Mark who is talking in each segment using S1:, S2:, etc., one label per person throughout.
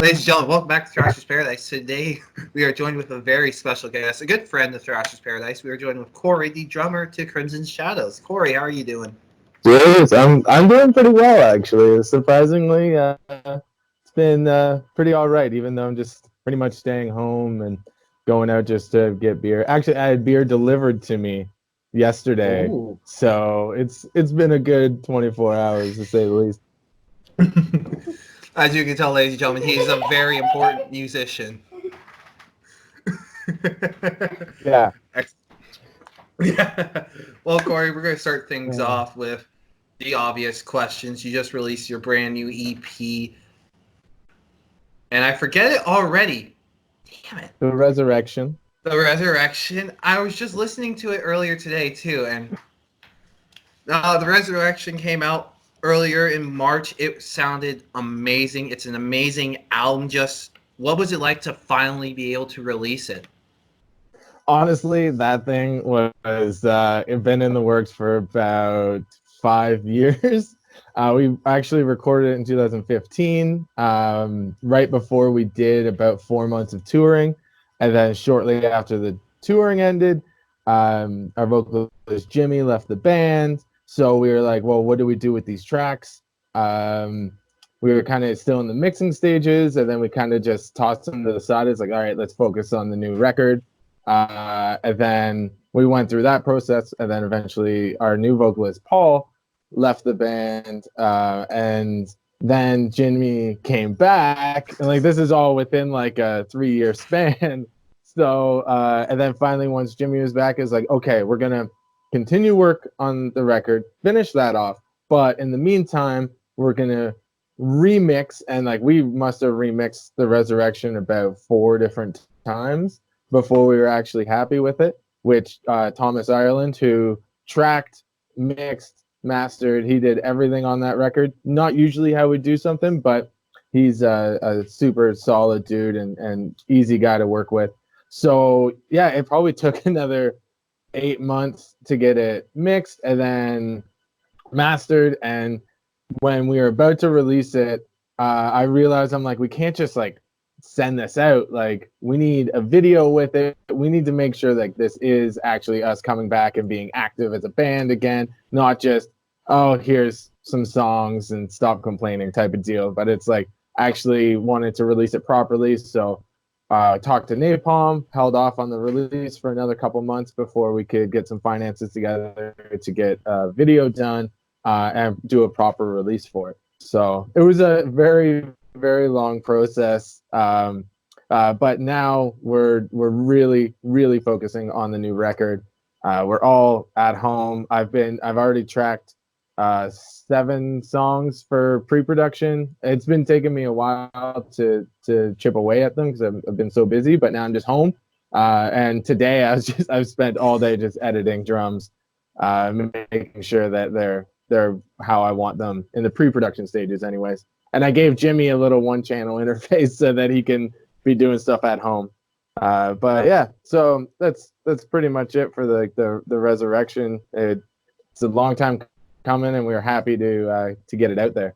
S1: Ladies and gentlemen, welcome back to Thrashers Paradise. Today, we are joined with a very special guest, a good friend of Thrashers Paradise. We are joined with Corey, the drummer to Crimson Shadows. Corey, how are you doing?
S2: Yes, I'm doing pretty well actually. Surprisingly, it's been pretty all right. Even though I'm just pretty much staying home and going out just to get beer. Actually, I had beer delivered to me yesterday,
S1: Ooh.
S2: so it's been a good 24 hours to say the least.
S1: As you can tell, ladies and gentlemen, he is a very important musician.
S2: Yeah.
S1: Yeah. Well, Corey, we're going to start things off with the obvious questions. You just released your brand new EP, and I forget it already. Damn it.
S2: The Resurrection.
S1: The Resurrection. I was just listening to it earlier today, too, and The Resurrection came out earlier in March. It sounded amazing. It's an amazing album. Just what was it like to finally be able to release it?
S2: Honestly, that thing was it been in the works for about 5 years. We actually recorded it in 2015, right before we did about 4 months of touring, and then shortly after the touring ended, our vocalist Jimmy left the band. So we were like, well, what do we do with these tracks? We were kind of still in the mixing stages, and then we kind of just tossed them to the side. It's like, all right, let's focus on the new record. And then we went through that process, and then eventually our new vocalist Paul left the band, and then Jimmy came back, and like this is all within like a 3-year span. So and then finally once Jimmy was back, it's like, okay, we're gonna continue work on the record, finish that off, but in the meantime we're gonna remix, and like we must have remixed the Resurrection about 4 different times before we were actually happy with it, which Thomas Ireland, who tracked, mixed, mastered, he did everything on that record. Not usually how we do something, but he's a super solid dude and easy guy to work with. So yeah, it probably took another 8 months to get it mixed and then mastered. And when we were about to release it, I realized I'm like, we can't just like send this out. Like, we need a video with it. We need to make sure that this is actually us coming back and being active as a band again, not just, oh, here's some songs and stop complaining type of deal. But it's like actually wanted to release it properly. So talked to Napalm, held off on the release for another couple months before we could get some finances together to get a video done and do a proper release for it. So it was a very, very long process. But now we're really, really focusing on the new record. We're all at home. I've already tracked 7 songs for pre-production. It's been taking me a while to chip away at them because I've been so busy, but now I'm just home. And today I've spent all day just editing drums, making sure that they're how I want them in the pre-production stages anyways. And I gave Jimmy a little 1-channel interface so that he can be doing stuff at home. But yeah, so that's pretty much it for the Resurrection. It's a long time coming, and we were happy to get it out there.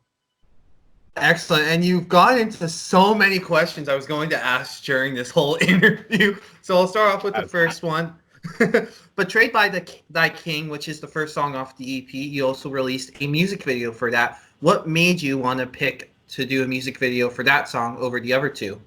S1: Excellent. And you've gone into so many questions I was going to ask during this whole interview. So I'll start off with the first one. Betrayed by Thy King, which is the first song off the EP, you also released a music video for that. What made you want to pick to do a music video for that song over the other 2?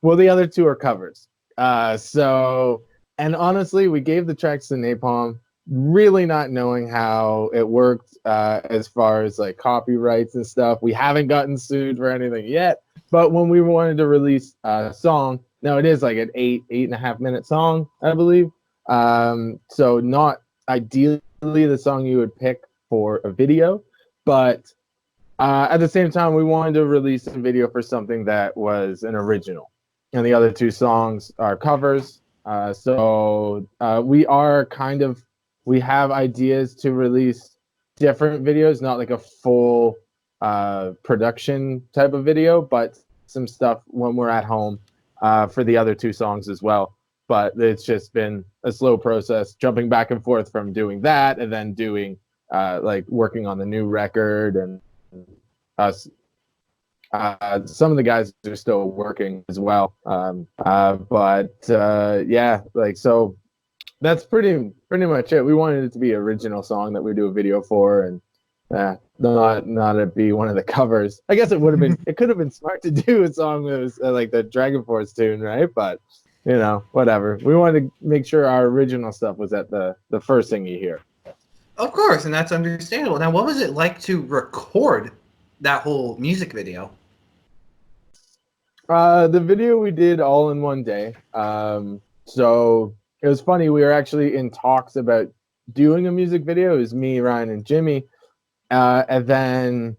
S2: Well, the other 2 are covers. And honestly, we gave the tracks to Napalm, really not knowing how it worked as far as like copyrights and stuff. We haven't gotten sued for anything yet, but when we wanted to release a song, now it is like an 8.5 minute song, I believe. So not ideally the song you would pick for a video, but at the same time, we wanted to release a video for something that was an original. And the other 2 songs are covers. So we have ideas to release different videos, not like a full production type of video, but some stuff when we're at home for the other 2 songs as well. But it's just been a slow process, jumping back and forth from doing that and then doing like working on the new record and us Some of the guys are still working as well. Yeah, like so that's pretty much it. We wanted it to be an original song that we do a video for, and not it be one of the covers. I guess it could have been smart to do a song that was like the Dragon Force tune, right? But whatever. We wanted to make sure our original stuff was at the first thing you hear.
S1: Of course, and that's understandable. Now, what was it like to record that whole music video?
S2: The video we did all in one day. So it was funny. We were actually in talks about doing a music video. It was me, Ryan, and Jimmy. And then,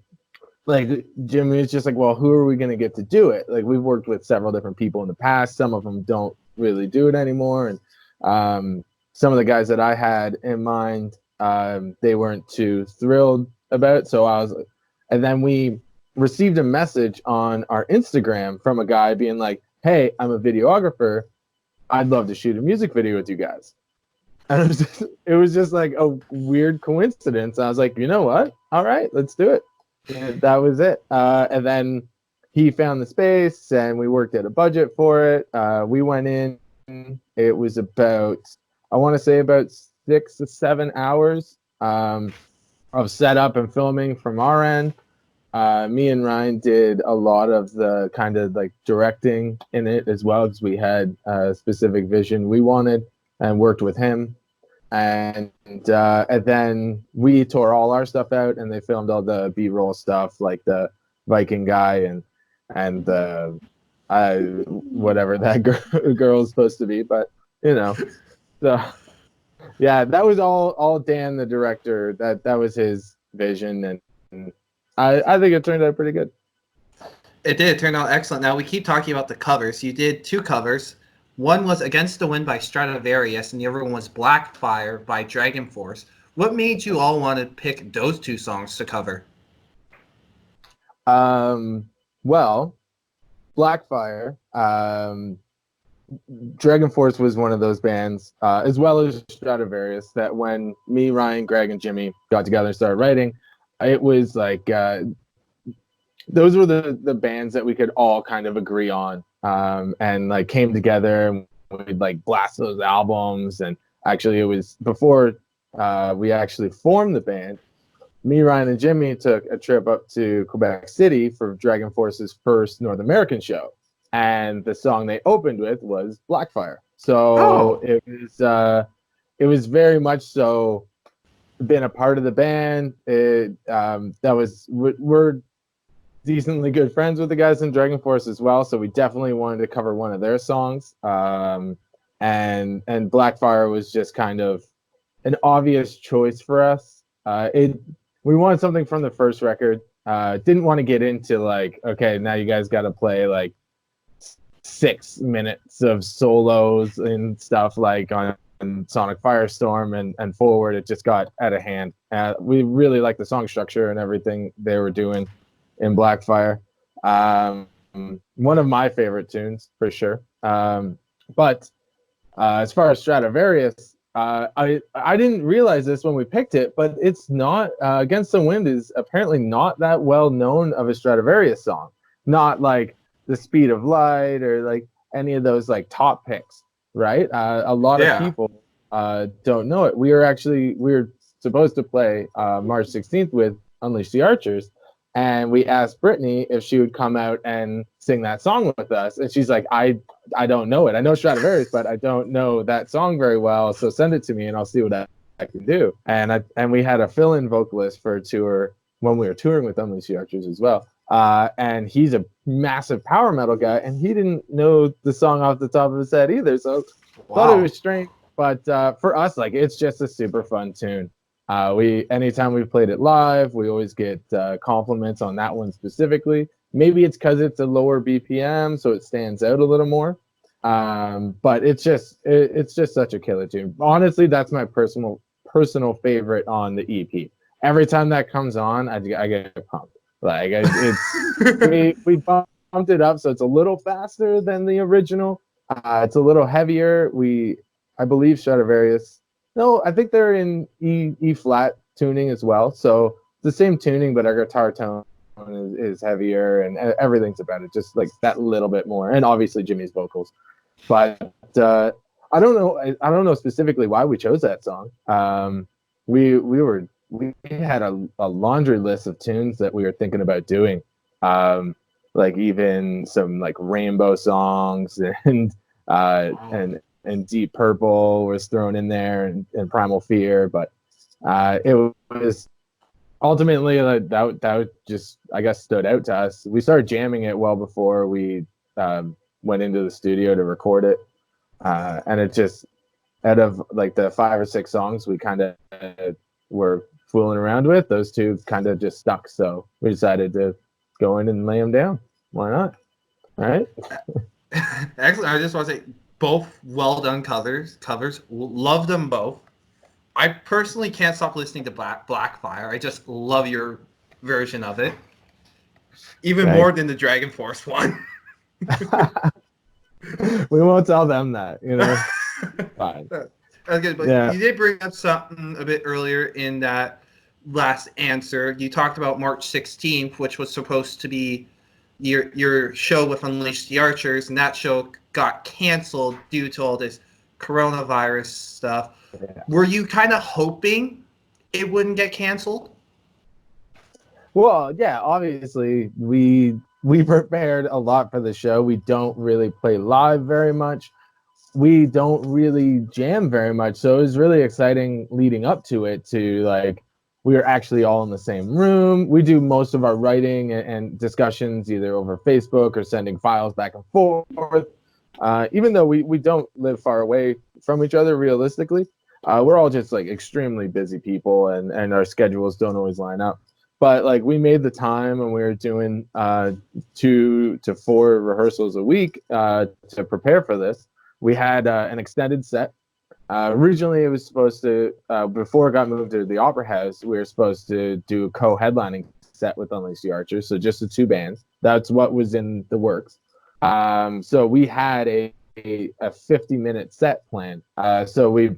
S2: like, Jimmy was just like, well, who are we going to get to do it? Like, we've worked with several different people in the past. Some of them don't really do it anymore. And some of the guys that I had in mind, they weren't too thrilled about it. And then we received a message on our Instagram from a guy being like, hey, I'm a videographer. I'd love to shoot a music video with you guys. And it was just like a weird coincidence. I was like, you know what? All right, let's do it. And that was it. And then he found the space and we worked at a budget for it. We went in. It was about, I want to say about 6 to 7 hours of setup and filming from our end. Me and Ryan did a lot of the kind of like directing in it as well, because we had a specific vision we wanted and worked with him. And then we tore all our stuff out and they filmed all the B-roll stuff, like the Viking guy and the whatever that girl is supposed to be. But so yeah, that was all Dan, the director. That was his vision, and I think it turned out pretty good.
S1: It did. It turned out excellent. Now, we keep talking about the covers. You did 2 covers. One was Against the Wind by Stradivarius, and the other one was Blackfire by Dragon Force. What made you all want to pick those 2 songs to cover?
S2: Well, Blackfire, Dragon Force was one of those bands, as well as Stradivarius, that when me, Ryan, Greg, and Jimmy got together and started writing, it was like those were the bands that we could all kind of agree on, and like came together and we'd like blast those albums. And actually, it was before we actually formed the band. Me, Ryan, and Jimmy took a trip up to Quebec City for Dragon Force's first North American show, and the song they opened with was Blackfire. So it was very much so been a part of the band. We're decently good friends with the guys in Dragon Force as well, so we definitely wanted to cover one of their songs. And Blackfire was just kind of an obvious choice for us. We wanted something from the first record. Didn't want to get into like, okay, now you guys got to play like 6 minutes of solos and stuff like on Sonic Firestorm and Forward. It just got out of hand. We really liked the song structure and everything they were doing in Blackfire. One of my favorite tunes for sure. But as far as Stradivarius, I didn't realize this when we picked it, but it's not Against the Wind is apparently not that well known of a Stradivarius song. Not like The Speed of Light or like any of those like top picks, right? A lot of people don't know it. We were supposed to play March 16th with Unleash the Archers, and we asked Brittany if she would come out and sing that song with us, and she's like, I don't know it. I know Stradivarius, but I don't know that song very well. So send it to me, and I'll see what I can do. And we had a fill-in vocalist for a tour when we were touring with Unleash the Archers as well. And he's a massive power metal guy, and he didn't know the song off the top of his head either. So thought it was strange, but for us, like, it's just a super fun tune. Anytime we've played it live, we always get compliments on that one specifically. Maybe it's because it's a lower BPM, so it stands out a little more. But it's just such a killer tune. Honestly, that's my personal favorite on the EP. Every time that comes on, I get pumped. Like we bumped it up so it's a little faster than the original. It's a little heavier. I believe Stradivarius. No, I think they're in E flat tuning as well. So it's the same tuning, but our guitar tone is heavier, and everything's about it just like that little bit more, and obviously Jimmy's vocals. But I don't know specifically why we chose that song. We had a laundry list of tunes that we were thinking about doing, like even some like Rainbow songs and Deep Purple was thrown in there, and Primal Fear, but it was ultimately that just, I guess, stood out to us. We started jamming it well before we went into the studio to record it, and it just, out of like the 5 or 6 songs we kind of were fooling around with, those two kind of just stuck. So we decided to go in and lay them down. Why not? All right.
S1: Excellent. I just want to say, both well done covers. Love them both. I personally can't stop listening to Blackfire. I just love your version of it, even more than the Dragon Force one.
S2: We won't tell them that, you know. Fine.
S1: That's good, but you did bring up something a bit earlier in that last answer. You talked about March 16th, which was supposed to be your show with Unleash the Archers, and that show got canceled due to all this coronavirus stuff. Yeah. Were you kind of hoping it wouldn't get canceled?
S2: Well, yeah, obviously we prepared a lot for the show. We don't really play live very much. We don't really jam very much. So it was really exciting leading up to it, to like, we were actually all in the same room. We do most of our writing and discussions either over Facebook or sending files back and forth. Even though we don't live far away from each other realistically, we're all just like extremely busy people, and our schedules don't always line up. But like, we made the time, and we were doing 2 to 4 rehearsals a week to prepare for this. We had an extended set. Originally, it was supposed to, before it got moved to the Opera House, we were supposed to do a co-headlining set with Unleash the Archers, so just the 2 bands. That's what was in the works. So we had a 50-minute set plan. So we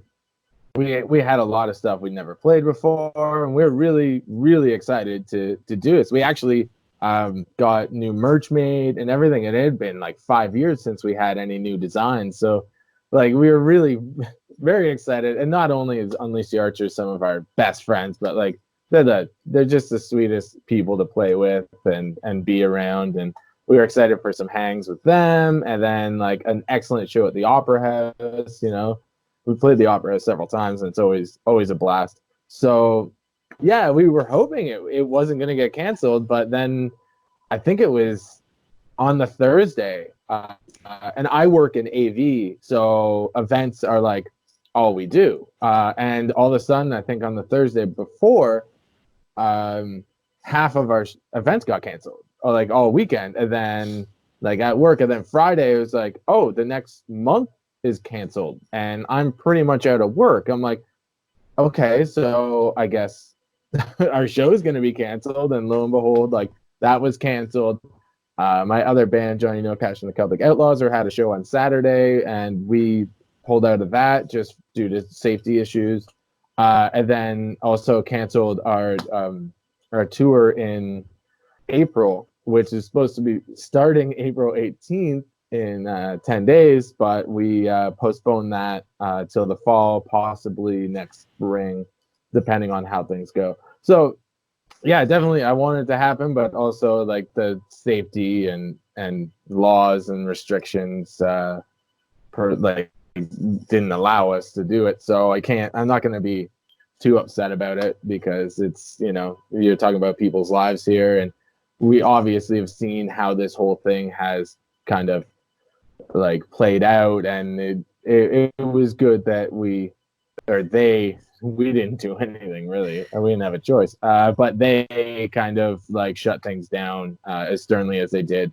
S2: had a lot of stuff we'd never played before, and we were really, really excited to do this. We actually got new merch made and everything, and it had been like 5 years since we had any new designs. So like, we were really very excited. And not only is Unleash the Archers some of our best friends, but like, they're just the sweetest people to play with and be around. And we were excited for some hangs with them, and then like an excellent show at the Opera House. You know, we played the Opera House several times, and it's always a blast. So yeah, we were hoping it wasn't going to get canceled, but then I think it was on the Thursday, and I work in AV, so events are like all we do. And all of a sudden, I think on the Thursday before, half of our events got canceled, or like all weekend. And then like at work, and then Friday it was like, oh, the next month is canceled, and I'm pretty much out of work. I'm like, okay, so I guess our show is going to be canceled. And lo and behold, like, that was canceled. My other band, Johnny No Cash and the Celtic Outlaws, had a show on Saturday, and we pulled out of that just due to safety issues. And then also canceled our tour in April, which is supposed to be starting April 18th in 10 days, but we postponed that till the fall, possibly next spring, depending on how things go. So yeah, definitely I want it to happen, but also like the safety and laws and restrictions didn't allow us to do it. So I'm not going to be too upset about it, because it's, you know, you're talking about people's lives here, and we obviously have seen how this whole thing has kind of like played out, and it was good that we didn't do anything really, and we didn't have a choice, but they kind of like shut things down as sternly as they did,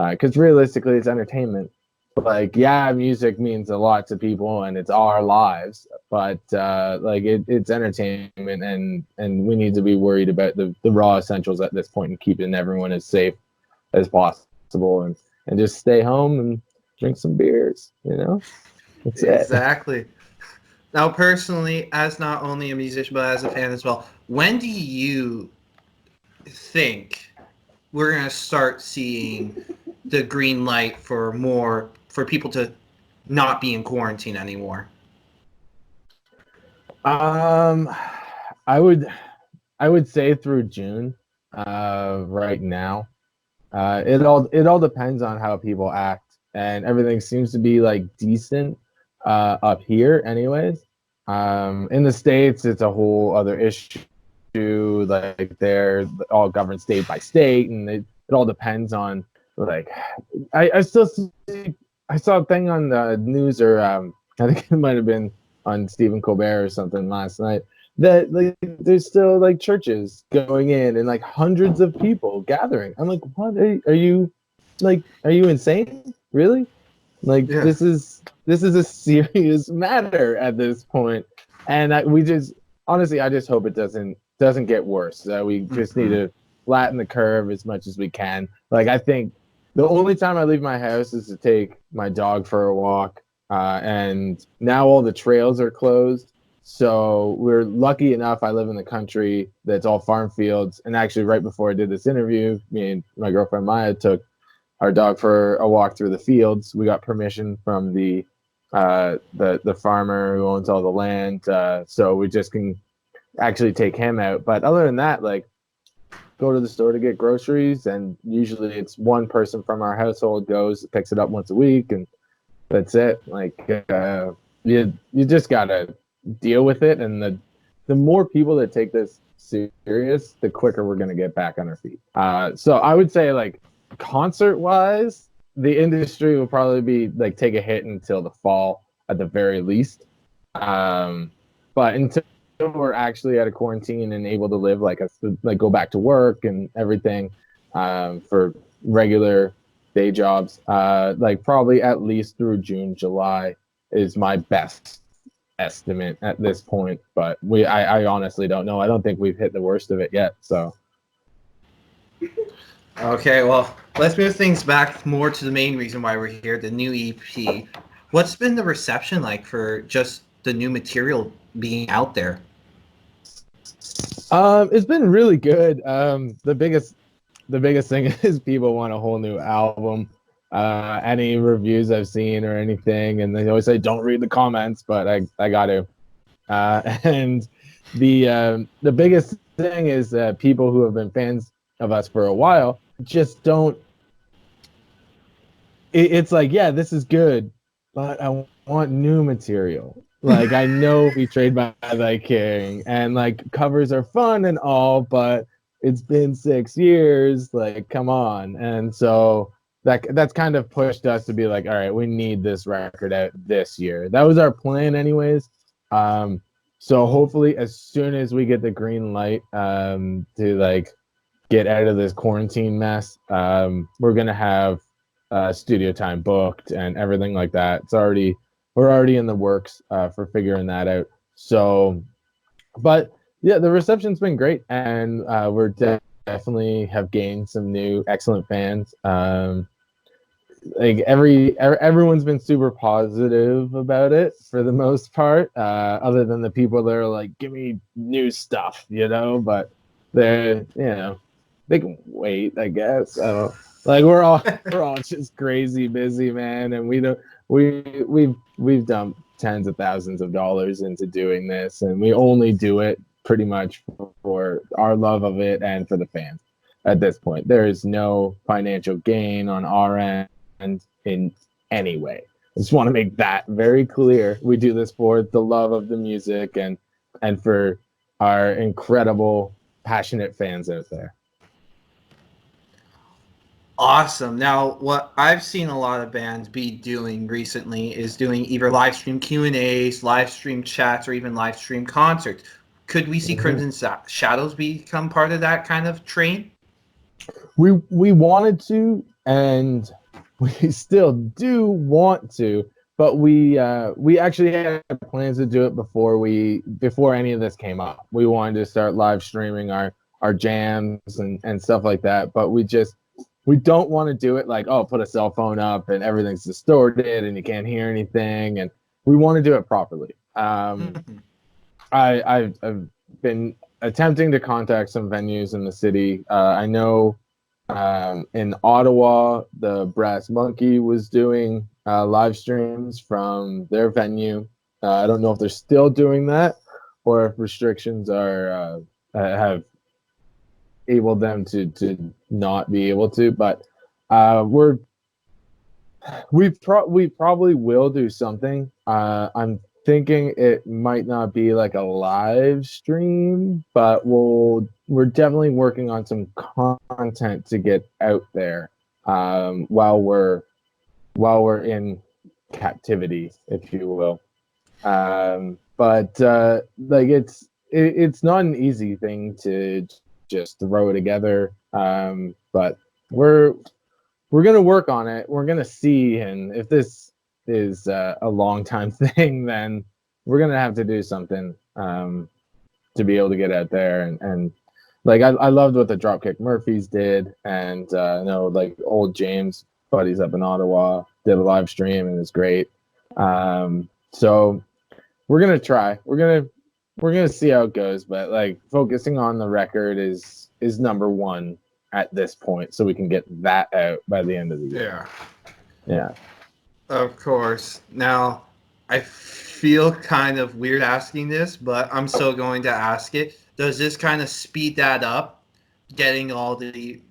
S2: because realistically it's entertainment. Like, yeah, music means a lot to people and it's our lives, but like it's entertainment, and we need to be worried about the raw essentials at this point, and keeping everyone as safe as possible, and just stay home and drink some beers, you know. That's
S1: exactly it. Now, personally, as not only a musician but as a fan as well, when do you think we're gonna start seeing the green light for people to not be in quarantine anymore?
S2: Um, I would I would say through June. Right now, it all depends on how people act, and everything seems to be like decent up here, anyways. In the States, it's a whole other issue. Like they're all governed state by state, and it all depends on like I still see, I saw a thing on the news, or I think it might have been on Stephen Colbert or something last night, that like there's still like churches going in and like hundreds of people gathering. I'm like, what are you like? Are you insane? Really? Like
S1: Yeah.
S2: this is a serious matter at this point, and we just honestly, I just hope it doesn't get worse. We just need to flatten the curve as much as we can. Like I think the only time I leave my house is to take my dog for a walk, and now all the trails are closed. So we're lucky enough. I live in the country that's all farm fields, and actually, right before I did this interview, me and my girlfriend Maya took our dog for a walk through the fields. We got permission from the farmer who owns all the land, so we just can actually take him out. But other than that, like go to the store to get groceries, and usually it's one person from our household goes, picks it up once a week, and that's it. Like you just gotta deal with it, and the more people that take this serious, the quicker we're gonna get back on our feet. So I would say like concert wise, the industry will probably be like take a hit until the fall at the very least. But until we're actually out of quarantine and able to live like go back to work and everything, for regular day jobs, like probably at least through June, July is my best estimate at this point. But I honestly don't know. I don't think we've hit the worst of it yet. So
S1: Okay, well, let's move things back more to the main reason why we're here, the new EP. What's been the reception like for just the new material being out there?
S2: it's been really good. The biggest thing is people want a whole new album. Any reviews I've seen or anything, and they always say don't read the comments, but I got to. And the biggest thing is that people who have been fans of us for a while just don't. It's like, yeah, this is good, but I want new material. Like I know Betrayed by Thy King, and like covers are fun and all, but it's been 6 years. Like, come on. And so that's kind of pushed us to be like, all right, we need this record out this year. That was our plan, anyways. So hopefully, as soon as we get the green light, to like get out of this quarantine mess, we're gonna have studio time booked and everything like that. We're already in the works for figuring that out. So, but yeah, the reception's been great, and definitely have gained some new excellent fans. Like everyone's been super positive about it for the most part, other than the people that are like, give me new stuff, but they can wait, I guess. I don't like we're all just crazy busy, man, and we don't we've dumped tens of thousands of dollars into doing this, and we only do it pretty much for our love of it and for the fans. At this point, there is no financial gain on our end in any way. I just want to make that very clear. We do this for the love of the music and for our incredible, passionate fans out there.
S1: Awesome. Now, what I've seen a lot of bands be doing recently is doing either live stream Q&As, live stream chats, or even live stream concerts. Could we see Crimson Shadows become part of that kind of train?
S2: We wanted to, and we still do want to, but we actually had plans to do it before any of this came up. We wanted to start live streaming our jams and stuff like that, but we don't want to do it like, oh, put a cell phone up and everything's distorted and you can't hear anything, and we want to do it properly. I've been attempting to contact some venues in the city. I know In Ottawa, the Brass Monkey was doing live streams from their venue. I don't know if they're still doing that or if restrictions are have able them to not be able to, but we probably will do something. I'm thinking it might not be like a live stream, but we're definitely working on some content to get out there while we're in captivity, if you will. But like it's not an easy thing to just throw together. But we're gonna work on it. We're gonna see, and if this is a long time thing, then we're gonna have to do something to be able to get out there. And like I loved what the Dropkick Murphys did, and I know like old James buddies up in Ottawa did a live stream and it's great. So we're gonna try. We're gonna see how it goes, but like focusing on the record is number one at this point, so we can get that out by the end of the year. Yeah.
S1: Of course. Now, I feel kind of weird asking this, but I'm still going to ask it. Does this kind of speed that up, getting all the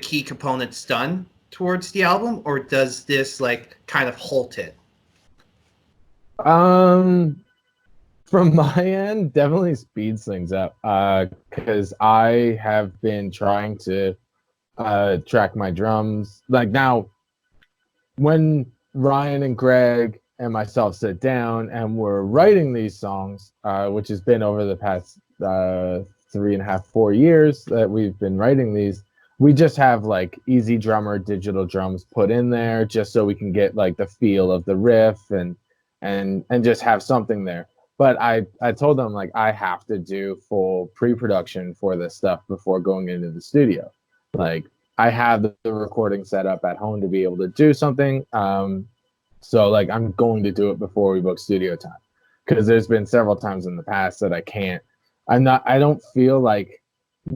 S1: key components done towards the album, or does this like kind of halt it?
S2: From my end, definitely speeds things up. Because I have been trying to track my drums. Like now, when Ryan and Greg and myself sit down and we're writing these songs, which has been over the past 3.5, 4 years that we've been writing these, we just have like Easy Drummer digital drums put in there just so we can get like the feel of the riff and just have something there. But I told them like I have to do full pre-production for this stuff before going into the studio. Like I have the recording set up at home to be able to do something. So like I'm going to do it before we book studio time, because there's been several times in the past that I can't. I don't feel like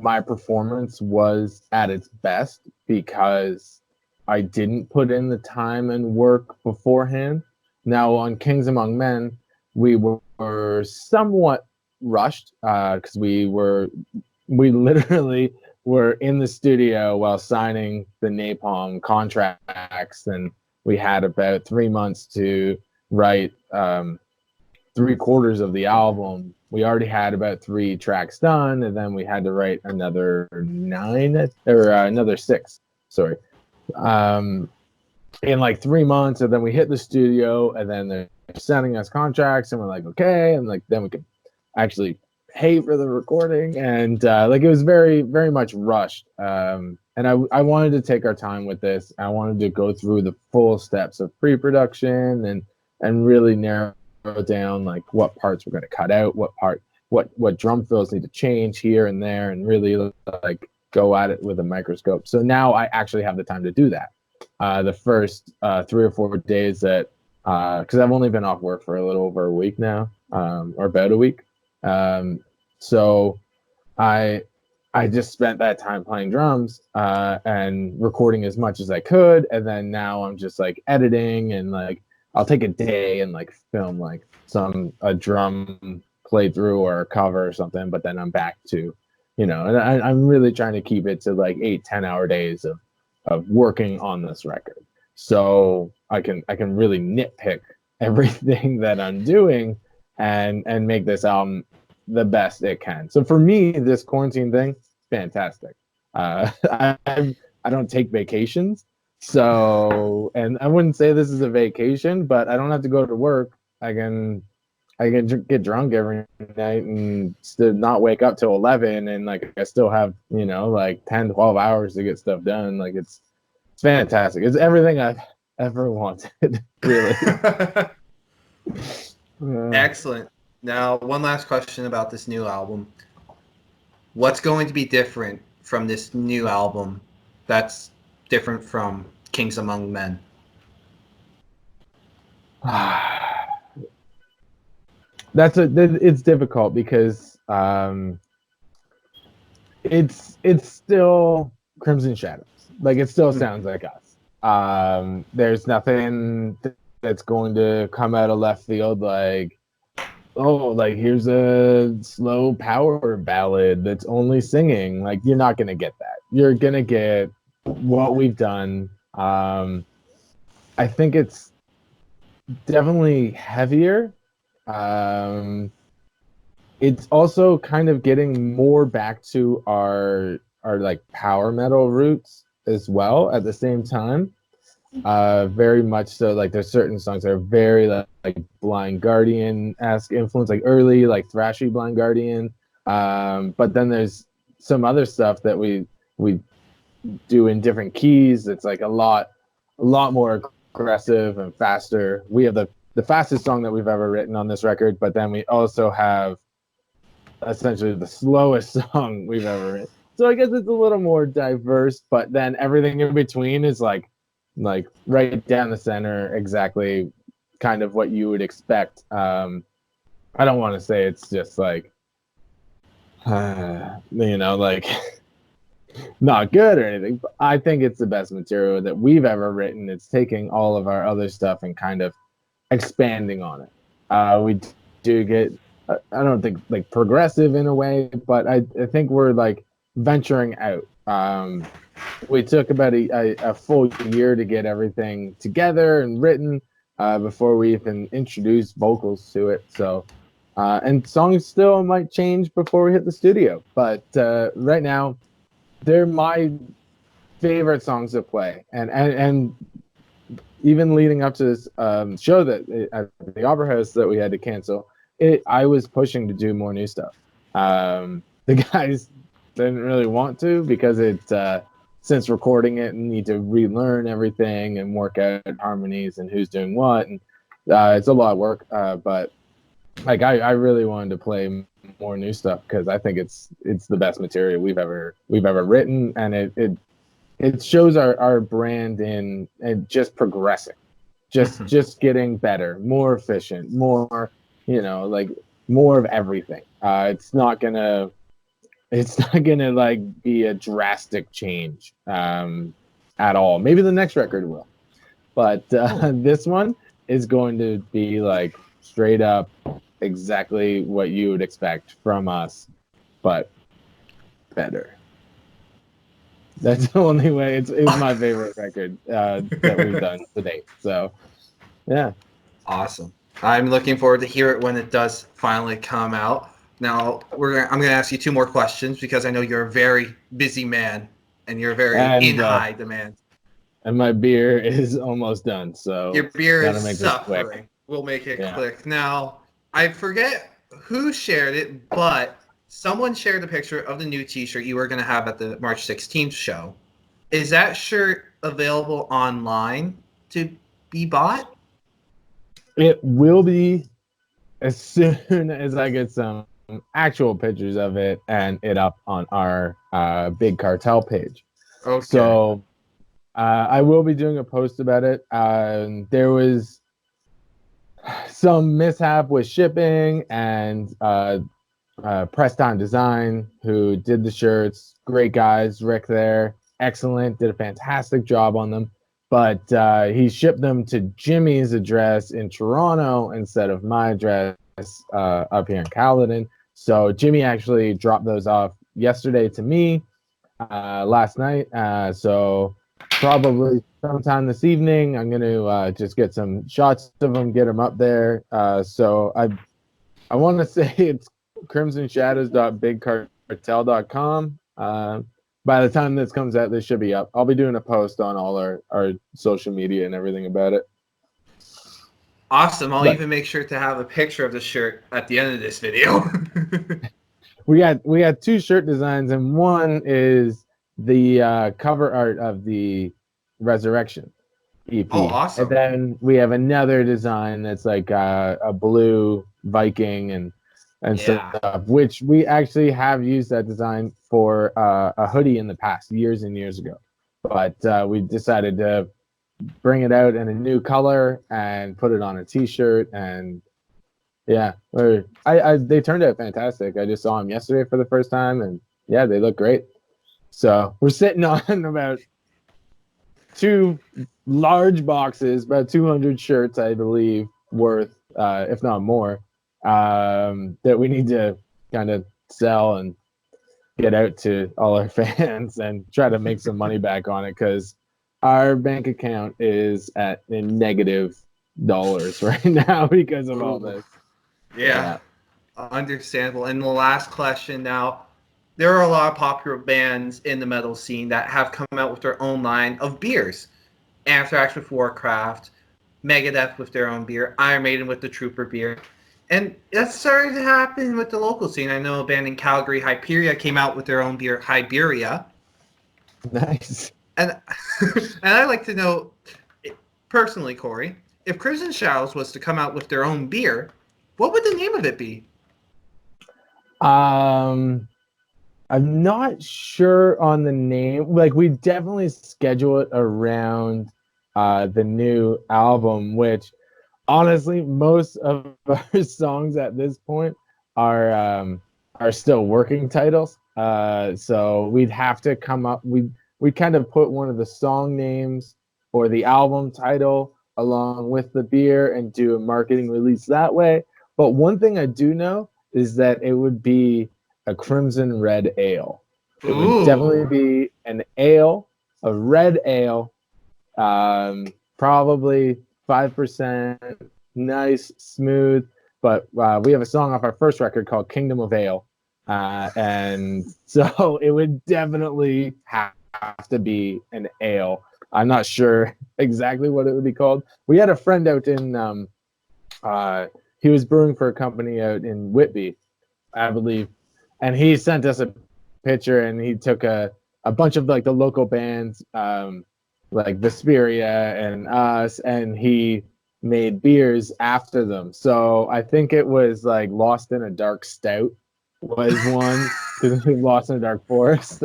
S2: my performance was at its best because I didn't put in the time and work beforehand. Now on Kings Among Men, we were somewhat rushed because we literally were in the studio while signing the Napalm contracts, and we had about 3 months to write 3/4 of the album. We already had about 3 tracks done, and then we had to write another 9 or another 6. Sorry, in like 3 months, and then we hit the studio, and then they're sending us contracts, and we're like, okay, and like then we could actually pay for the recording, and like it was very, very much rushed. And I wanted to take our time with this. I wanted to go through the full steps of pre-production and really narrow down like what parts we're going to cut out, what drum fills need to change here and there, and really like go at it with a microscope. So now I actually have the time to do that. The first 3 or 4 days that because I've only been off work for a little over a week now, or about a week. So I just spent that time playing drums and recording as much as I could, and then now I'm just like editing, and like I'll take a day and like film like a drum playthrough or a cover or something, but then I'm back to, and I'm really trying to keep it to like 8-10 hour days of working on this record, so I can really nitpick everything that I'm doing and make this album the best it can. So for me, this quarantine thing, fantastic. I don't take vacations, so, and I wouldn't say this is a vacation, but I don't have to go to work. I can get drunk every night and still not wake up till 11, and like I still have like 10-12 hours to get stuff done. Like it's fantastic. It's everything I've ever wanted, really.
S1: Excellent. Now, one last question about this new album. What's going to be different from this new album that's different from Kings Among Men?
S2: It's difficult because it's still Crimson Shadows. Like, it still sounds like us. There's nothing that's going to come out of left field like, oh, like here's a slow power ballad that's only singing. Like, you're not gonna get that. You're gonna get what we've done. I think it's definitely heavier. It's also kind of getting more back to our like power metal roots as well at the same time. Very much so. Like, there's certain songs that are very like Blind Guardian-esque influence, like early like thrashy Blind Guardian. But then there's some other stuff that we do in different keys. It's like a lot more aggressive and faster. We have the fastest song that we've ever written on this record, but then we also have essentially the slowest song we've ever written. So I guess it's a little more diverse, but then everything in between is like right down the center, exactly kind of what you would expect. I don't want to say it's just like, like not good or anything, but I think it's the best material that we've ever written. It's taking all of our other stuff and kind of expanding on it. We do get, I don't think like progressive in a way, but I think we're like venturing out. We took about a full year to get everything together and written before we even introduced vocals to it. So, and songs still might change before we hit the studio, but right now, they're my favorite songs to play. And even leading up to this show that at the Opera House that we had to cancel, I was pushing to do more new stuff. The guys didn't really want to because since recording it and need to relearn everything and work out harmonies and who's doing what, and it's a lot of work. But like I really wanted to play more new stuff because I think it's the best material we've ever written, and it shows our brand in just progressing, just getting better, more efficient, more like more of everything. It's not gonna like be a drastic change at all. Maybe the next record will, but this one is going to be like straight up exactly what you would expect from us, but better. That's the only way. It's my favorite record that we've done to date. So, yeah.
S1: Awesome. I'm looking forward to hear it when it does finally come out. Now I'm gonna ask you two more questions because I know you're a very busy man and you're very in high demand.
S2: And my beer is almost done, so
S1: your beer
S2: gotta
S1: is
S2: make this quick.
S1: suffering. We'll make it quick. Now I forget who shared it, but someone shared a picture of the new T-shirt you were gonna have at the March 16th show. Is that shirt available online to be bought?
S2: It will be as soon as I get some actual pictures of it and it up on our Big Cartel page.
S1: Okay.
S2: So I will be doing a post about it. There was some mishap with shipping, and Pressed On Design, who did the shirts, great guys, Rick there, excellent, did a fantastic job on them. But he shipped them to Jimmy's address in Toronto instead of my address up here in Caledon. So Jimmy actually dropped those off yesterday to me last night. So probably sometime this evening, I'm going to just get some shots of them, get them up there. So I want to say it's crimsonshadows.bigcartel.com. By the time this comes out, this should be up. I'll be doing a post on all our social media and everything about it.
S1: Awesome. I'll even make sure to have a picture of the shirt at the end of this video.
S2: We got two shirt designs, and one is the cover art of the Resurrection EP.
S1: Oh, awesome.
S2: And then we have another design that's like a blue Viking and stuff, which we actually have used that design for a hoodie in the past, years and years ago. But we decided to bring it out in a new color and put it on a T-shirt, and they turned out fantastic. I just saw them yesterday for the first time, and yeah, they look great. So we're sitting on about 2 large boxes, about 200 shirts, I believe, worth, if not more, that we need to kind of sell and get out to all our fans and try to make some money back on it, because our bank account is at negative dollars right now because of all this.
S1: Yeah, understandable. And the last question now. There are a lot of popular bands in the metal scene that have come out with their own line of beers. Anthrax with Warcraft, Megadeth with their own beer, Iron Maiden with the Trooper beer. And that's starting to happen with the local scene. I know a band in Calgary, Hyperia, came out with their own beer, Hyberia.
S2: Nice.
S1: And and I'd like to know, personally, Corey, if Crimson Shadows was to come out with their own beer, what would the name of it be?
S2: I'm not sure on the name. Like, we definitely schedule it around the new album, which honestly, most of our songs at this point are still working titles. So we'd have to come up. We kind of put one of the song names or the album title along with the beer and do a marketing release that way. But one thing I do know is that it would be a Crimson Red Ale. It would definitely be an ale, a red ale, probably 5%, nice, smooth. But we have a song off our first record called Kingdom of Ale. And so it would definitely have to be an ale. I'm not sure exactly what it would be called. We had a friend out in, he was brewing for a company out in Whitby, I believe. And he sent us a picture, and he took a bunch of like the local bands, like Vesperia and us, and he made beers after them. So I think it was like Lost in a Dark Stout was one, because Lost in a Dark Forest.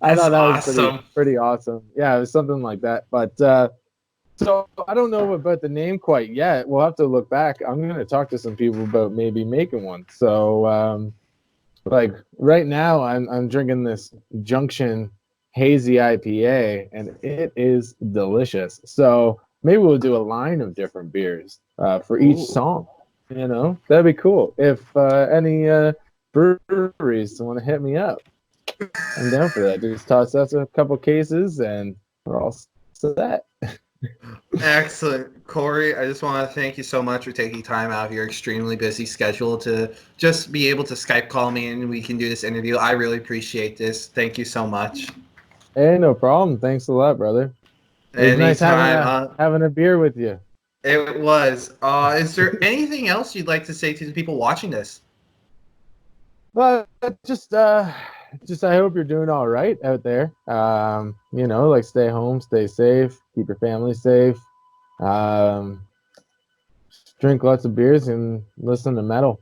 S2: I thought that was pretty awesome. Yeah, it was something like that. But so I don't know about the name quite yet. We'll have to look back. I'm going to talk to some people about maybe making one. So like right now, I'm drinking this Junction Hazy IPA, and it is delicious. So maybe we'll do a line of different beers for each song. You know, that'd be cool. If any breweries want to hit me up, I'm down for that. Just toss us a couple cases, and we're all set.
S1: Excellent. Corey, I just want to thank you so much for taking time out of your extremely busy schedule to just be able to Skype call me and we can do this interview. I really appreciate this. Thank you so much.
S2: Hey, no problem. Thanks a lot, brother. It's nice having a beer with you.
S1: It was. Is there anything else you'd like to say to the people watching this?
S2: Well, just I hope you're doing all right out there. You know, like stay home, stay safe, keep your family safe. Drink lots of beers and listen to metal,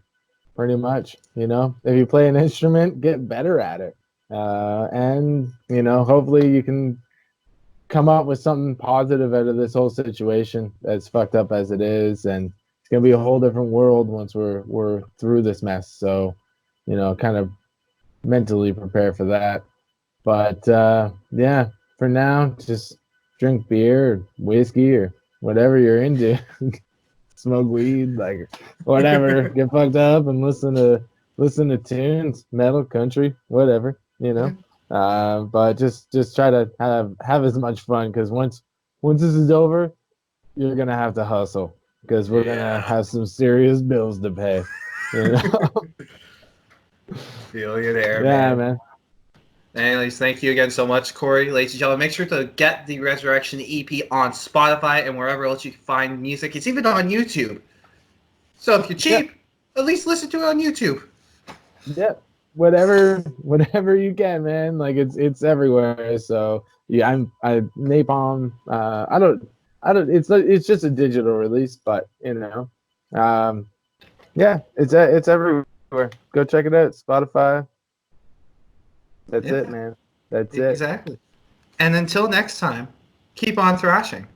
S2: pretty much. You know, if you play an instrument, get better at it. And you know, hopefully you can come up with something positive out of this whole situation, as fucked up as it is. And it's gonna be a whole different world once we're through this mess. So, you know, kind of mentally prepare for that. But yeah, for now, just drink beer, or whiskey, or whatever you're into. Smoke weed, like whatever. Get fucked up and listen to tunes, metal, country, whatever, you know. But just try to have as much fun, because once this is over, you're gonna have to hustle, because we're gonna have some serious bills to pay. You know.
S1: Feel you there, man. Anyways, thank you again so much, Corey. Ladies and gentlemen, make sure to get the Resurrection EP on Spotify and wherever else you can find music. It's even on YouTube. So if you're cheap, at least listen to it on YouTube.
S2: Yeah, whatever you can, man. Like it's everywhere. So yeah, I Napalm. I don't. It's just a digital release, but you know, yeah, it's everywhere. Go check it out. Spotify. That's it, man. That's it.
S1: Exactly. And until next time, keep on thrashing.